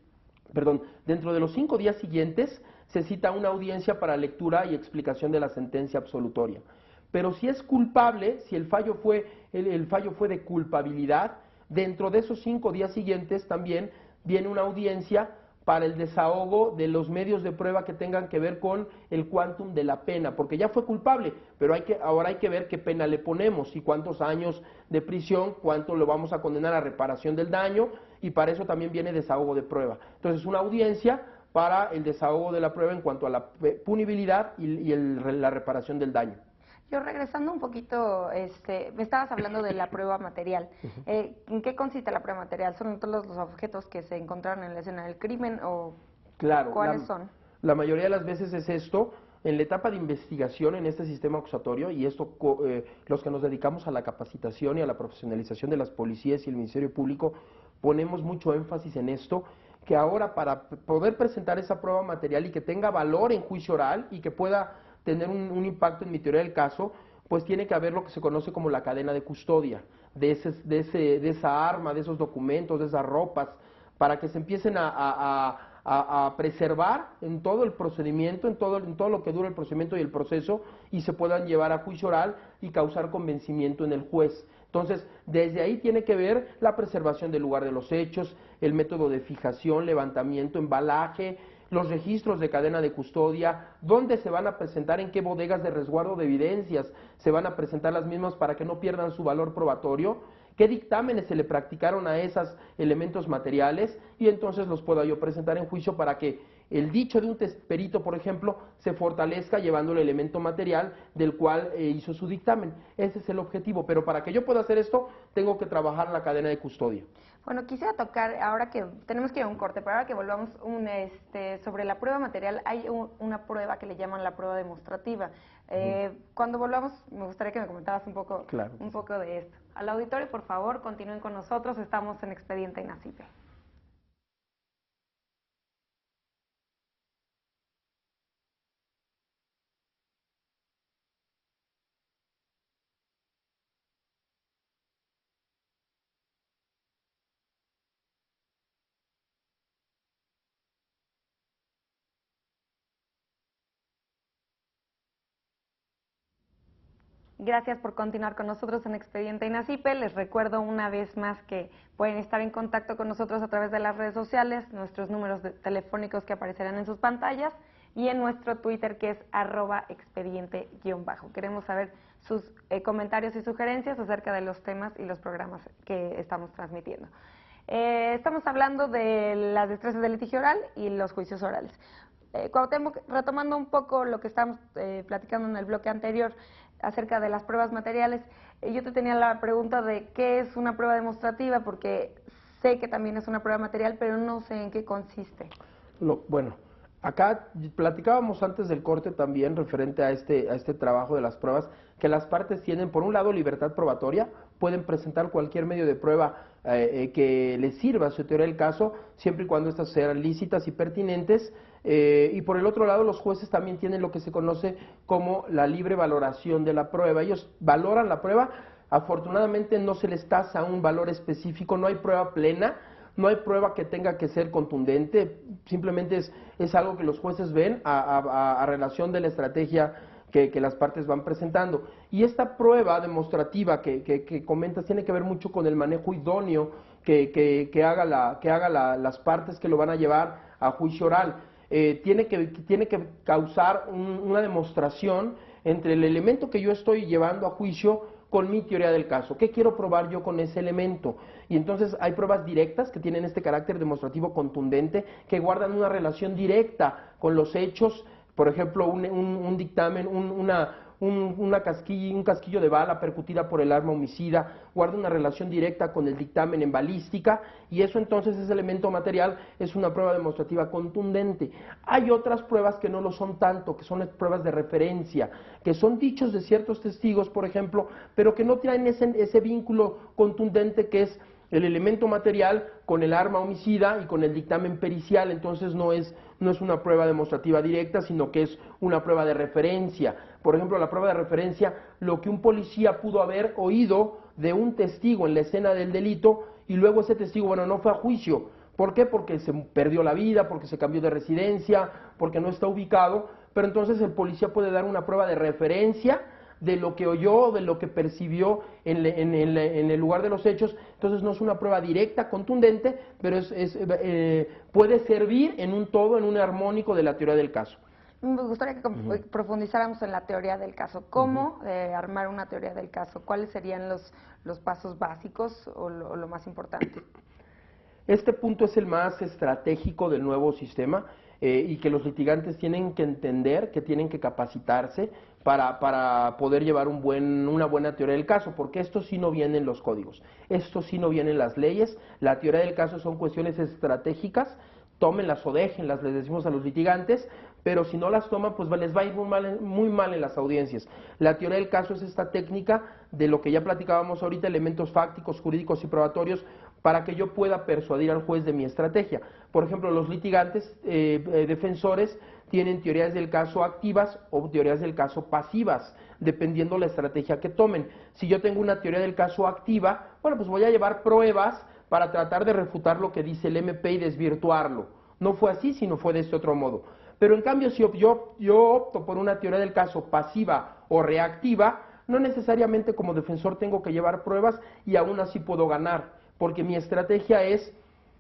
se cita una audiencia para lectura y explicación de la sentencia absolutoria. Pero si es culpable, si el fallo fue de culpabilidad, dentro de esos 5 días siguientes también viene una audiencia para el desahogo de los medios de prueba que tengan que ver con el quantum de la pena, porque ya fue culpable, pero ahora hay que ver qué pena le ponemos y cuántos años de prisión, cuánto lo vamos a condenar a reparación del daño, y para eso también viene desahogo de prueba. Entonces, una audiencia para el desahogo de la prueba en cuanto a la punibilidad y la reparación del daño. Yo regresando un poquito, me estabas hablando de la prueba material. ¿En qué consiste la prueba material? ¿Son todos los objetos que se encontraron en la escena del crimen o cuáles son? La mayoría de las veces es esto. En la etapa de investigación en este sistema acusatorio, y esto los que nos dedicamos a la capacitación y a la profesionalización de las policías y el Ministerio Público, ponemos mucho énfasis en esto, que ahora para poder presentar esa prueba material y que tenga valor en juicio oral y que pueda tener un impacto en mi teoría del caso, pues tiene que haber lo que se conoce como la cadena de custodia de esa arma, de esos documentos, de esas ropas, para que se empiecen a preservar en todo el procedimiento, en todo lo que dura el procedimiento y el proceso, y se puedan llevar a juicio oral y causar convencimiento en el juez. Entonces, desde ahí tiene que ver la preservación del lugar de los hechos, el método de fijación, levantamiento, embalaje, los registros de cadena de custodia, dónde se van a presentar, en qué bodegas de resguardo de evidencias se van a presentar las mismas para que no pierdan su valor probatorio, qué dictámenes se le practicaron a esos elementos materiales, y entonces los pueda yo presentar en juicio para que el dicho de un perito, por ejemplo, se fortalezca llevando el elemento material del cual hizo su dictamen. Ese es el objetivo, pero para que yo pueda hacer esto, tengo que trabajar la cadena de custodia. Bueno, quisiera tocar, ahora que tenemos que ir a un corte, pero ahora que volvamos sobre la prueba material, hay una prueba que le llaman la prueba demostrativa. Cuando volvamos, me gustaría que me comentaras un poco de esto. Al auditorio, por favor, continúen con nosotros, estamos en Expediente INACIPE. Gracias por continuar con nosotros en Expediente INACIPE. Les recuerdo una vez más que pueden estar en contacto con nosotros a través de las redes sociales, nuestros números telefónicos que aparecerán en sus pantallas y en nuestro Twitter que es @expediente_. Queremos saber sus comentarios y sugerencias acerca de los temas y los programas que estamos transmitiendo. Estamos hablando de las destrezas de litigio oral y los juicios orales. Cuauhtémoc, retomando un poco lo que estábamos platicando en el bloque anterior acerca de las pruebas materiales, yo te tenía la pregunta de qué es una prueba demostrativa, porque sé que también es una prueba material, pero no sé en qué consiste. Bueno, acá platicábamos antes del corte también referente a este trabajo de las pruebas, que las partes tienen, por un lado, libertad probatoria, pueden presentar cualquier medio de prueba que les sirva a su teoría del caso, siempre y cuando estas sean lícitas y pertinentes, y por el otro lado, los jueces también tienen lo que se conoce como la libre valoración de la prueba. Ellos valoran la prueba, afortunadamente no se les tasa un valor específico, no hay prueba plena, no hay prueba que tenga que ser contundente, simplemente es algo que los jueces ven a relación de la estrategia que las partes van presentando. Y esta prueba demostrativa que comentas tiene que ver mucho con el manejo idóneo que haga las partes que lo van a llevar a juicio oral. Tiene que causar una demostración entre el elemento que yo estoy llevando a juicio con mi teoría del caso. ¿Qué quiero probar yo con ese elemento? Y entonces hay pruebas directas que tienen este carácter demostrativo contundente, que guardan una relación directa con los hechos, por ejemplo, un dictamen, un casquillo de bala percutida por el arma homicida, guarda una relación directa con el dictamen en balística, y eso entonces, ese elemento material, es una prueba demostrativa contundente. Hay otras pruebas que no lo son tanto, que son pruebas de referencia, que son dichos de ciertos testigos, por ejemplo, pero que no traen ese vínculo contundente que es el elemento material con el arma homicida y con el dictamen pericial. Entonces no es una prueba demostrativa directa, sino que es una prueba de referencia. Por ejemplo, la prueba de referencia, lo que un policía pudo haber oído de un testigo en la escena del delito, y luego ese testigo, bueno, no fue a juicio. ¿Por qué? Porque se perdió la vida, porque se cambió de residencia, porque no está ubicado, pero entonces el policía puede dar una prueba de referencia de lo que oyó, de lo que percibió en el lugar de los hechos. Entonces no es una prueba directa, contundente, pero puede servir en un todo, en un armónico de la teoría del caso. Me gustaría que profundizáramos en la teoría del caso. ¿Cómo armar una teoría del caso? ¿Cuáles serían los pasos básicos o lo más importante? Este punto es el más estratégico del nuevo sistema, y que los litigantes tienen que entender, que tienen que capacitarse para poder llevar una buena teoría del caso, porque esto sí no viene en los códigos, esto sí no viene en las leyes. La teoría del caso son cuestiones estratégicas, tómenlas o déjenlas, les decimos a los litigantes, pero si no las toman, pues les va a ir muy mal en las audiencias. La teoría del caso es esta técnica de lo que ya platicábamos ahorita, elementos fácticos, jurídicos y probatorios, para que yo pueda persuadir al juez de mi estrategia. Por ejemplo, los litigantes defensores tienen teorías del caso activas o teorías del caso pasivas, dependiendo la estrategia que tomen. Si yo tengo una teoría del caso activa, bueno, pues voy a llevar pruebas para tratar de refutar lo que dice el MP y desvirtuarlo. No fue así, sino fue de este otro modo. Pero en cambio, si yo opto por una teoría del caso pasiva o reactiva, no necesariamente como defensor tengo que llevar pruebas y aún así puedo ganar, porque mi estrategia es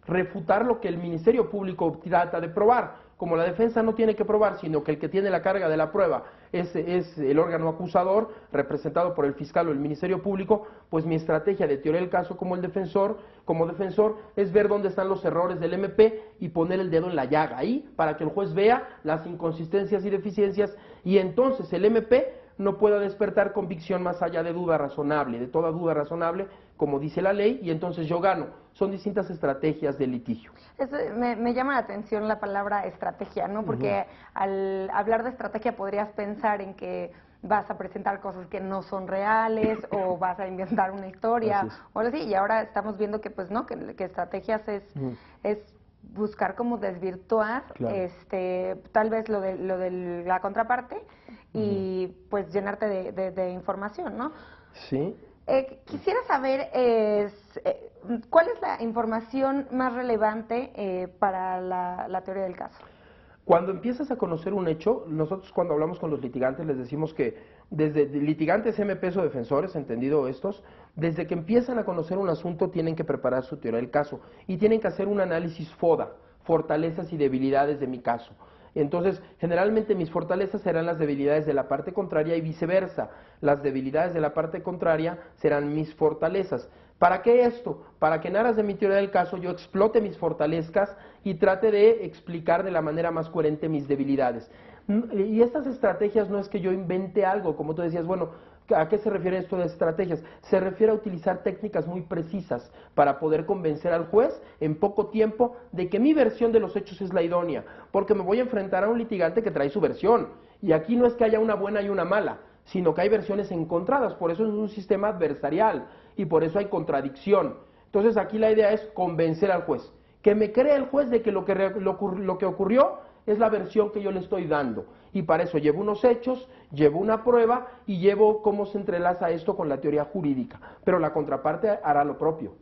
refutar lo que el Ministerio Público trata de probar. Como la defensa no tiene que probar, sino que el que tiene la carga de la prueba es el órgano acusador, representado por el fiscal o el Ministerio Público, pues mi estrategia de teoría del caso como defensor, es ver dónde están los errores del MP y poner el dedo en la llaga ahí, para que el juez vea las inconsistencias y deficiencias, y entonces el MP no pueda despertar convicción más allá de duda razonable, de toda duda razonable, como dice la ley, y entonces yo gano. Son distintas estrategias de litigio. Me llama la atención la palabra estrategia, ¿no? Porque al hablar de estrategia podrías pensar en que vas a presentar cosas que no son reales o vas a inventar una historia o algo así, y ahora estamos viendo que pues no, que estrategias es buscar como desvirtuar tal vez lo de la contraparte y pues llenarte de información, ¿no? Sí. Quisiera saber ¿cuál es la información más relevante para la teoría del caso? Cuando empiezas a conocer un hecho, nosotros cuando hablamos con los litigantes les decimos que desde litigantes, MPs o defensores, entendido estos, desde que empiezan a conocer un asunto tienen que preparar su teoría del caso y tienen que hacer un análisis FODA, fortalezas y debilidades de mi caso. Entonces, generalmente mis fortalezas serán las debilidades de la parte contraria y viceversa. Las debilidades de la parte contraria serán mis fortalezas. ¿Para qué esto? Para que en aras de mi teoría del caso yo explote mis fortalezas y trate de explicar de la manera más coherente mis debilidades. Y estas estrategias no es que yo invente algo, como tú decías, bueno, ¿a qué se refiere esto de estrategias? Se refiere a utilizar técnicas muy precisas para poder convencer al juez en poco tiempo de que mi versión de los hechos es la idónea, porque me voy a enfrentar a un litigante que trae su versión, y aquí no es que haya una buena y una mala, sino que hay versiones encontradas, por eso es un sistema adversarial, y por eso hay contradicción. Entonces aquí la idea es convencer al juez, que me cree el juez de que lo que ocurrió es la versión que yo le estoy dando. Y para eso llevo unos hechos, llevo una prueba y llevo cómo se entrelaza esto con la teoría jurídica. Pero la contraparte hará lo propio.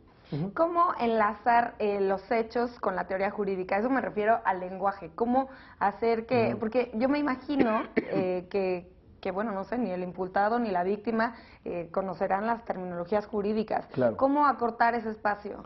¿Cómo enlazar los hechos con la teoría jurídica? Eso me refiero al lenguaje. ¿Cómo hacer que...? Porque yo me imagino que, bueno, no sé, ni el imputado ni la víctima conocerán las terminologías jurídicas. Claro. ¿Cómo acortar ese espacio?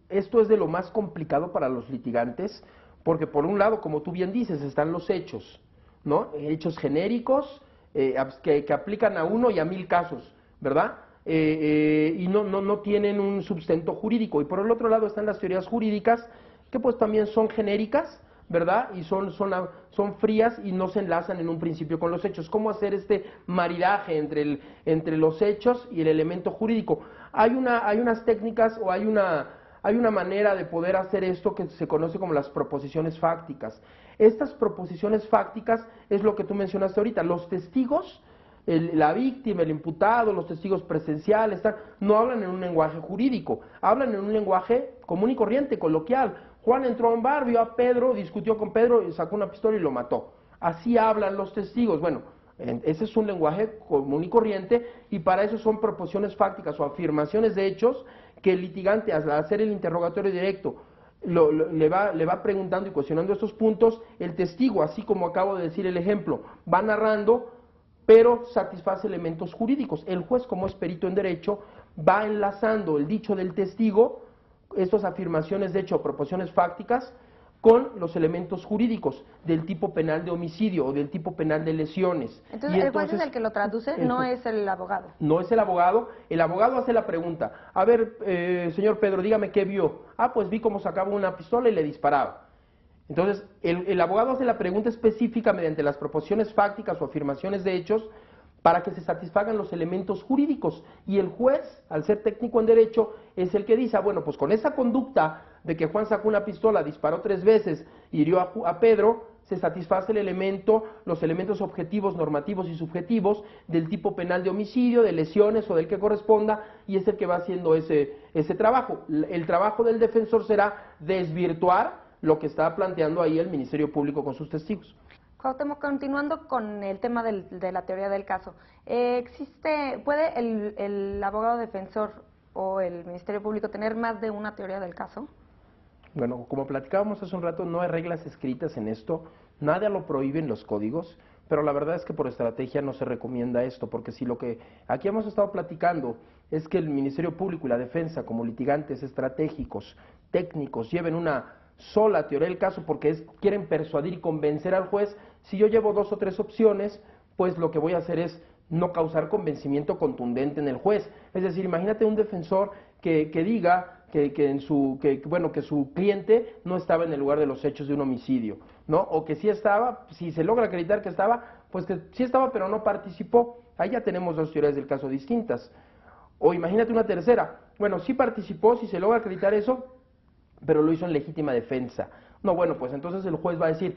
Esto es de lo más complicado para los litigantes, porque por un lado, como tú bien dices, están los hechos, ¿no? Hechos genéricos que aplican a uno y a 1000 casos, ¿verdad? Y no tienen un sustento jurídico. Y por el otro lado están las teorías jurídicas, que pues también son genéricas, ¿verdad? Y son frías y no se enlazan en un principio con los hechos. ¿Cómo hacer este maridaje entre los hechos y el elemento jurídico? Hay unas técnicas o hay una manera de poder hacer esto que se conoce como las proposiciones fácticas. Estas proposiciones fácticas es lo que tú mencionaste ahorita. Los testigos, la víctima, el imputado, los testigos presenciales, no hablan en un lenguaje jurídico, hablan en un lenguaje común y corriente, coloquial. Juan entró a un bar, vio a Pedro, discutió con Pedro, sacó una pistola y lo mató. Así hablan los testigos. Bueno, ese es un lenguaje común y corriente, y para eso son proposiciones fácticas o afirmaciones de hechos que el litigante, al hacer el interrogatorio directo, le va preguntando y cuestionando estos puntos. El testigo, así como acabo de decir el ejemplo, va narrando, pero satisface elementos jurídicos. El juez, como es perito en derecho, va enlazando el dicho del testigo, estas afirmaciones de hecho o proposiciones fácticas, con los elementos jurídicos del tipo penal de homicidio o del tipo penal de lesiones. Entonces, el juez es el que lo traduce, no es el abogado. No es el abogado hace la pregunta. A ver, señor Pedro, dígame qué vio. Ah, pues vi cómo sacaba una pistola y le disparaba. Entonces, el abogado hace la pregunta específica mediante las proposiciones fácticas o afirmaciones de hechos para que se satisfagan los elementos jurídicos. Y el juez, al ser técnico en derecho, es el que dice, bueno, pues con esa conducta de que Juan sacó una pistola, disparó 3 veces, hirió a Pedro, se satisface los elementos objetivos, normativos y subjetivos del tipo penal de homicidio, de lesiones o del que corresponda, y es el que va haciendo ese trabajo. El trabajo del defensor será desvirtuar lo que está planteando ahí el Ministerio Público con sus testigos. Cuauhtémoc, continuando con el tema de la teoría del caso, ¿puede el abogado defensor o el Ministerio Público tener más de una teoría del caso? Bueno, como platicábamos hace un rato, no hay reglas escritas en esto, nada lo prohíben los códigos, pero la verdad es que por estrategia no se recomienda esto, porque si lo que aquí hemos estado platicando es que el Ministerio Público y la defensa, como litigantes estratégicos, técnicos, lleven una sola teoría del caso porque quieren persuadir y convencer al juez, si yo llevo 2 o 3 opciones, pues lo que voy a hacer es no causar convencimiento contundente en el juez. Es decir, imagínate un defensor que diga que su cliente no estaba en el lugar de los hechos de un homicidio, ¿no? O que sí estaba, si se logra acreditar que estaba, pues que sí estaba pero no participó. Ahí ya tenemos 2 teorías del caso distintas. O imagínate una tercera, bueno, sí participó, si se logra acreditar eso, pero lo hizo en legítima defensa. No, bueno, pues entonces el juez va a decir,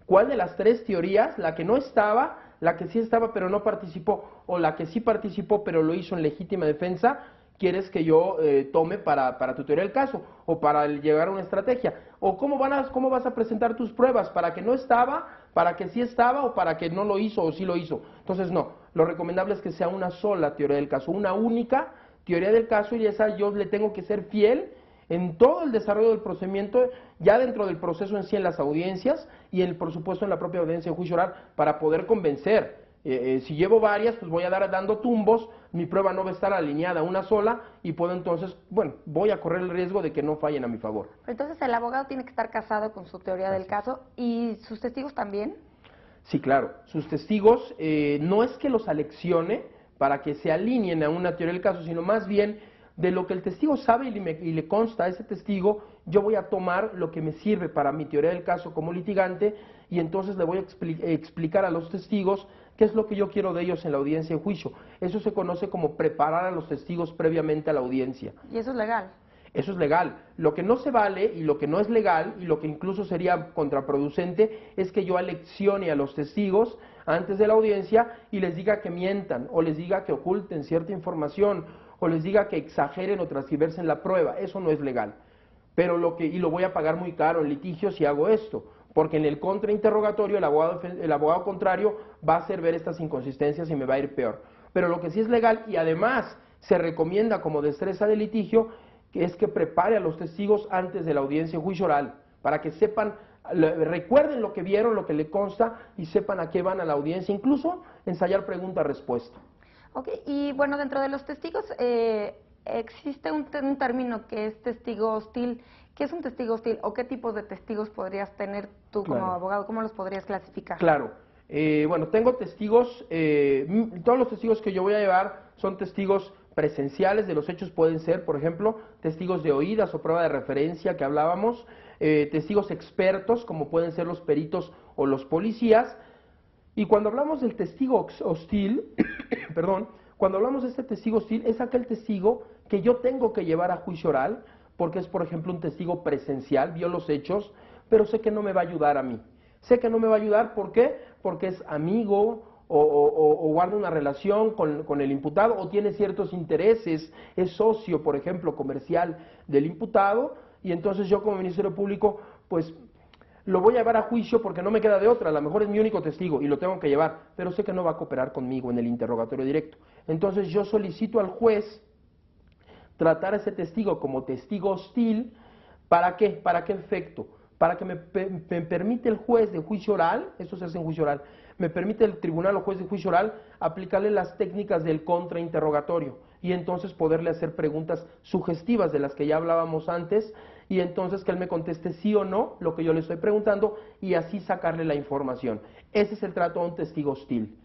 ¿cuál de las 3 teorías, la que no estaba, la que sí estaba pero no participó, o la que sí participó pero lo hizo en legítima defensa, quieres que yo tome para tu teoría del caso, o para llegar a una estrategia? ¿O cómo vas a presentar tus pruebas? ¿Para que no estaba, para que sí estaba, o para que no lo hizo o sí lo hizo? Entonces no, lo recomendable es que sea una sola teoría del caso, una única teoría del caso, y esa yo le tengo que ser fiel en todo el desarrollo del procedimiento, ya dentro del proceso en sí, en las audiencias y por supuesto en la propia audiencia de juicio oral, para poder convencer. Si llevo varias, pues voy a dar dando tumbos, mi prueba no va a estar alineada a una sola y puedo entonces, bueno, voy a correr el riesgo de que no fallen a mi favor. Entonces el abogado tiene que estar casado con su teoría del caso y sus testigos también. Sí, claro. Sus testigos no es que los aleccione para que se alineen a una teoría del caso, sino más bien de lo que el testigo sabe y le consta a ese testigo, yo voy a tomar lo que me sirve para mi teoría del caso como litigante y entonces le voy a explicar a los testigos qué es lo que yo quiero de ellos en la audiencia de juicio. Eso se conoce como preparar a los testigos previamente a la audiencia. ¿Y eso es legal? Eso es legal. Lo que no se vale y lo que no es legal y lo que incluso sería contraproducente es que yo aleccione a los testigos antes de la audiencia y les diga que mientan o les diga que oculten cierta información o les diga que exageren o transgiversen la prueba. Eso no es legal. Pero y lo voy a pagar muy caro en litigio si hago esto, porque en el contrainterrogatorio el abogado contrario va a hacer ver estas inconsistencias y me va a ir peor. Pero lo que sí es legal y además se recomienda como destreza de litigio es que prepare a los testigos antes de la audiencia de juicio oral, para que sepan, recuerden lo que vieron, lo que le consta y sepan a qué van a la audiencia, incluso ensayar pregunta-respuesta. Ok, y bueno, dentro de los testigos existe un término que es testigo hostil. ¿Qué es un testigo hostil o qué tipos de testigos podrías tener tú como abogado? ¿Cómo los podrías clasificar? Claro. Bueno, tengo testigos, todos los testigos que yo voy a llevar son testigos presenciales de los hechos, pueden ser, por ejemplo, testigos de oídas o prueba de referencia que hablábamos, testigos expertos como pueden ser los peritos o los policías. Y cuando hablamos del testigo hostil, perdón, cuando hablamos de este testigo hostil es aquel testigo que yo tengo que llevar a juicio oral porque es, por ejemplo, un testigo presencial, vio los hechos, pero sé que no me va a ayudar a mí. Sé que no me va a ayudar, ¿por qué? Porque es amigo o guarda una relación con el imputado o tiene ciertos intereses, es socio, por ejemplo, comercial del imputado y entonces yo como Ministerio Público, pues lo voy a llevar a juicio porque no me queda de otra, a lo mejor es mi único testigo y lo tengo que llevar, pero sé que no va a cooperar conmigo en el interrogatorio directo. Entonces yo solicito al juez tratar a ese testigo como testigo hostil, ¿para qué? ¿Para qué efecto? Para que me permite el juez de juicio oral, esto se hace en juicio oral, me permite el tribunal o juez de juicio oral aplicarle las técnicas del contrainterrogatorio y entonces poderle hacer preguntas sugestivas de las que ya hablábamos antes y entonces que él me conteste sí o no lo que yo le estoy preguntando y así sacarle la información. Ese es el trato a un testigo hostil.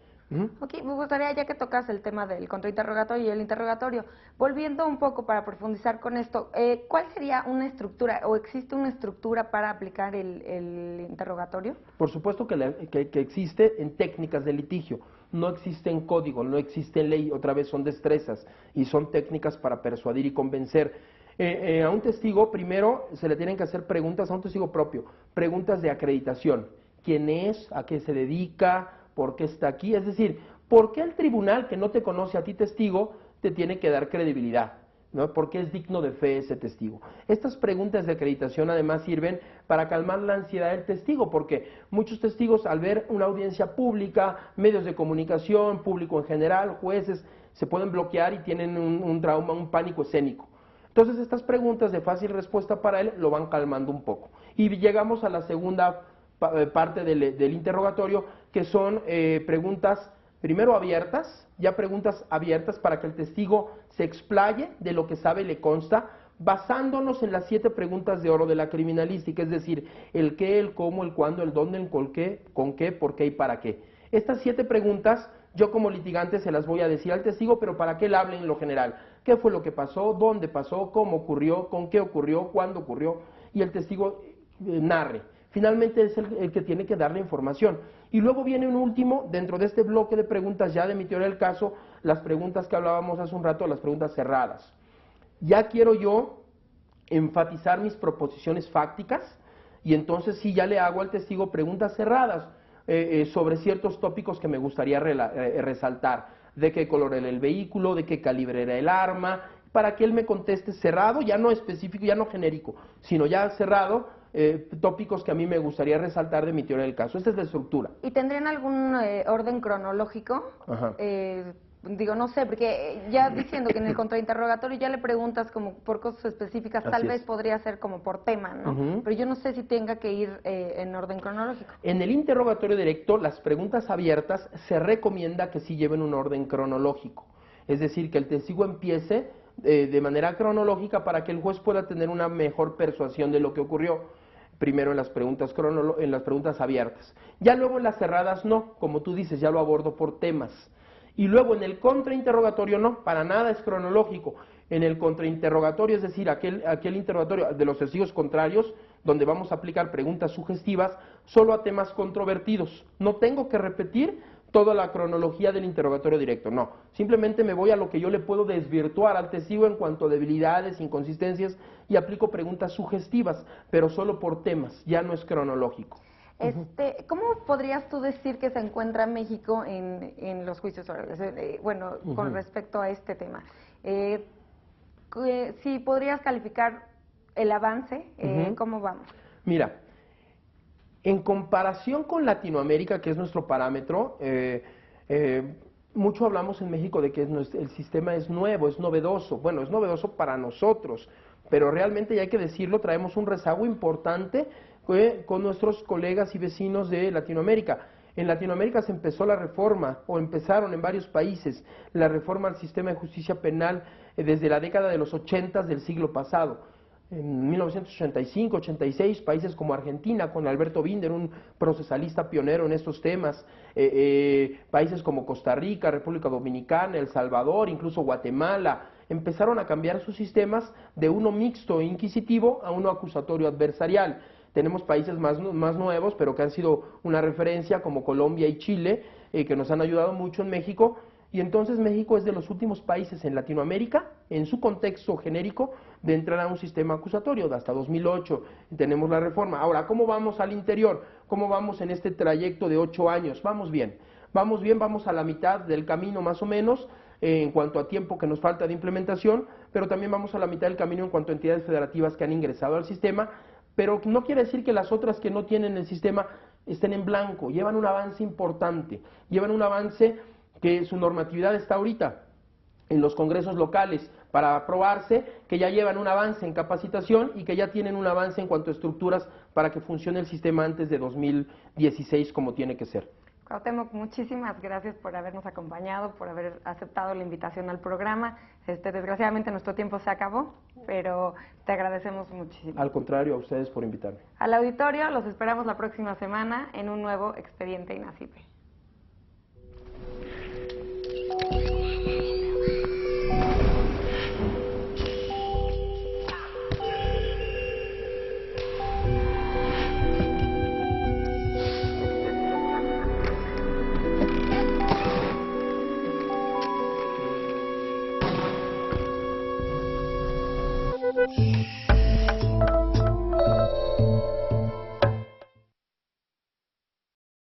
Ok, me gustaría, ya que tocas el tema del contrainterrogatorio y el interrogatorio, volviendo un poco para profundizar con esto, ¿cuál sería una estructura o existe una estructura para aplicar el interrogatorio? Por supuesto que existe en técnicas de litigio, no existe en código, no existe en ley, otra vez son destrezas y son técnicas para persuadir y convencer. A un testigo, primero se le tienen que hacer preguntas a un testigo propio, preguntas de acreditación, quién es, a qué se dedica, por qué está aquí, es decir, ¿por qué el tribunal que no te conoce a ti testigo te tiene que dar credibilidad? ¿No? ¿Por qué es digno de fe ese testigo? Estas preguntas de acreditación además sirven para calmar la ansiedad del testigo, porque muchos testigos al ver una audiencia pública, medios de comunicación, público en general, jueces, se pueden bloquear y tienen un trauma, un pánico escénico. Entonces estas preguntas de fácil respuesta para él lo van calmando un poco. Y llegamos a la segunda parte del interrogatorio, que son preguntas primero abiertas, ya preguntas abiertas para que el testigo se explaye de lo que sabe y le consta, basándonos en las 7 preguntas de oro de la criminalística, es decir, el qué, el cómo, el cuándo, el dónde, el con qué, por qué y para qué. Estas 7 preguntas yo como litigante se las voy a decir al testigo, pero para que él hable en lo general. ¿Qué fue lo que pasó? ¿Dónde pasó? ¿Cómo ocurrió? ¿Con qué ocurrió? ¿Cuándo ocurrió? Y el testigo narre. Finalmente es el que tiene que dar la información. Y luego viene un último, dentro de este bloque de preguntas ya de mi teoría del caso, las preguntas que hablábamos hace un rato, las preguntas cerradas. Ya quiero yo enfatizar mis proposiciones fácticas y entonces sí ya le hago al testigo preguntas cerradas sobre ciertos tópicos que me gustaría resaltar. De qué color era el vehículo, de qué calibre era el arma, para que él me conteste cerrado, ya no específico, ya no genérico, sino ya cerrado, tópicos que a mí me gustaría resaltar de mi teoría del caso. Esta es la estructura. ¿Y tendrían algún orden cronológico? digo, no sé, porque ya diciendo que en el contrainterrogatorio ya le preguntas como por cosas específicas, tal Así vez es. podría ser como por tema, ¿no? Pero yo no sé si tenga que ir en orden cronológico. En el interrogatorio directo, las preguntas abiertas se recomienda que sí lleven un orden cronológico. Es decir, que el testigo empiece de manera cronológica para que el juez pueda tener una mejor persuasión de lo que ocurrió. Primero en las preguntas abiertas. Ya luego en las cerradas no, como tú dices, ya lo abordo por temas. Y luego en el contrainterrogatorio no, para nada es cronológico. En el contrainterrogatorio, es decir, aquel interrogatorio de los testigos contrarios, donde vamos a aplicar preguntas sugestivas solo a temas controvertidos. No tengo que repetir toda la cronología del interrogatorio directo, no. Simplemente me voy a lo que yo le puedo desvirtuar al testigo en cuanto a debilidades, inconsistencias, y aplico preguntas sugestivas, pero solo por temas, ya no es cronológico. ¿Cómo podrías tú decir que se encuentra México en los juicios orales? Bueno, con respecto a este tema. Si podrías calificar el avance, ¿cómo vamos? Mira, en comparación con Latinoamérica, que es nuestro parámetro, mucho hablamos en México de que el sistema es nuevo, es novedoso. Bueno, es novedoso para nosotros, pero realmente, y hay que decirlo, traemos un rezago importante con nuestros colegas y vecinos de Latinoamérica. En Latinoamérica se empezó la reforma, o empezaron en varios países, la reforma al sistema de justicia penal desde la década de los 80 del siglo pasado. En 1985, 86, países como Argentina, con Alberto Binder, un procesalista pionero en estos temas, países como Costa Rica, República Dominicana, El Salvador, incluso Guatemala, empezaron a cambiar sus sistemas de uno mixto e inquisitivo a uno acusatorio adversarial. Tenemos países más nuevos, pero que han sido una referencia, como Colombia y Chile, que nos han ayudado mucho en México. Y entonces México es de los últimos países en Latinoamérica, en su contexto genérico, de entrar a un sistema acusatorio. Hasta 2008 tenemos la reforma. Ahora, ¿cómo vamos al interior? ¿Cómo vamos en este trayecto de 8 años? Vamos bien, vamos a la mitad del camino más o menos, en cuanto a tiempo que nos falta de implementación, pero también vamos a la mitad del camino en cuanto a entidades federativas que han ingresado al sistema, pero no quiere decir que las otras que no tienen el sistema estén en blanco. Llevan un avance importante, llevan un avance que su normatividad está ahorita en los congresos locales para aprobarse, que ya llevan un avance en capacitación y que ya tienen un avance en cuanto a estructuras para que funcione el sistema antes de 2016 como tiene que ser. Cuauhtémoc, muchísimas gracias por habernos acompañado, por haber aceptado la invitación al programa. Desgraciadamente nuestro tiempo se acabó, pero te agradecemos muchísimo. Al contrario, a ustedes por invitarme. Al auditorio, los esperamos la próxima semana en un nuevo Expediente INACIPE. Yeah.